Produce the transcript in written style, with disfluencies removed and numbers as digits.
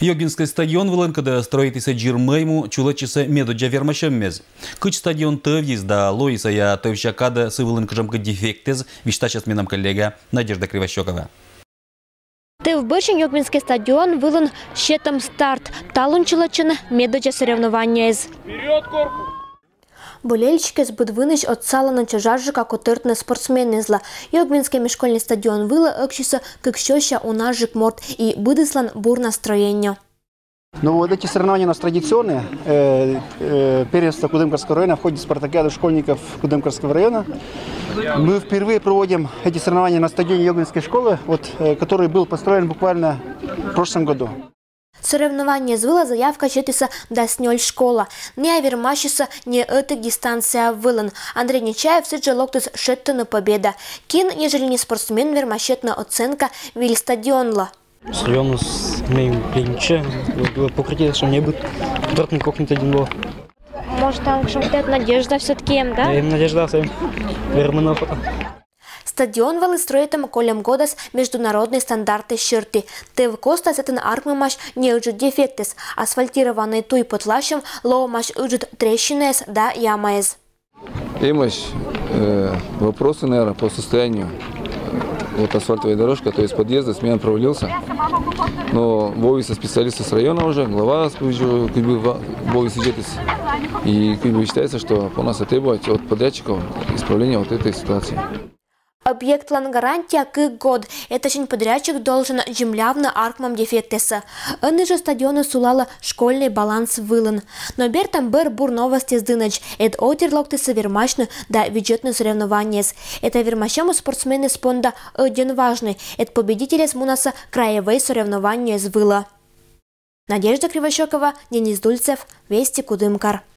Йогинский стадион вылынкада строитися жирмайму чулачысы медуджа вермашеммез. Кыч стадион тывьез да лоиса я тывщакада с вылынкажамка дефектез, виштачас минам коллега Надежда Кривощекова. Тыв бычын Йогинский стадион вылын щетом старт. Талун чулачын медуджа соревнованиез. Вперед, корпус! Болельщики збудвыныч от сала на чажаржика котыртны спортсменезла. Йогминский межшкольный стадион выла экшиса кыкщоща унажик морт и быдыслан бур настроение. Ну вот эти соревнования у нас традиционные. Первенство Кудымкарского района входит в спартакиаду школьников Кудымкарского района. Мы впервые проводим эти соревнования на стадионе Йогинской школы, который был построен буквально в прошлом году. Соревнование звыла заявка четиса да снёль школа. Не авермащиса не этик дистанция вылын. Андрей Нечаев сыджа локтус шеттыны победа. Кин, ежели не спортсмен, вермащетна оценка виль стадионла. Стадион с моим пленче. Покрутилось, что не будет дратный кокнет один был. Может, там что-то надежда все-таки, да? Я им надежда, вермынов. Стадион валы строитам колем годас международные стандарты ширты. Тыв костас это аркмамаш не уджит дефектес. Асфальтированный туй потлащем лоумаш уджит трещинес да ямаез. Имаш вопросы, наверное, по состоянию. Вот асфальтовая дорожка, то есть подъезда, смена провалился. Но Вовиса специалисты с района уже, глава Вовис идет. И считается, что по нас требовать от подрядчиков исправления вот этой ситуации. Объект план гарантия к год. Это очень подрядчик должен землявно аркмам дефектеса. Они же стадионы сулала школьный баланс вылын. Но бер там бер бур новости сдыныч. Это отер локтеса вермачны да бюджетные соревнования. Это вермачему спортсмены спонда один важный. Это победители с мунаса краевые соревнования с выла. Надежда Кривощекова, Денис Дульцев, Вести Кудымкар.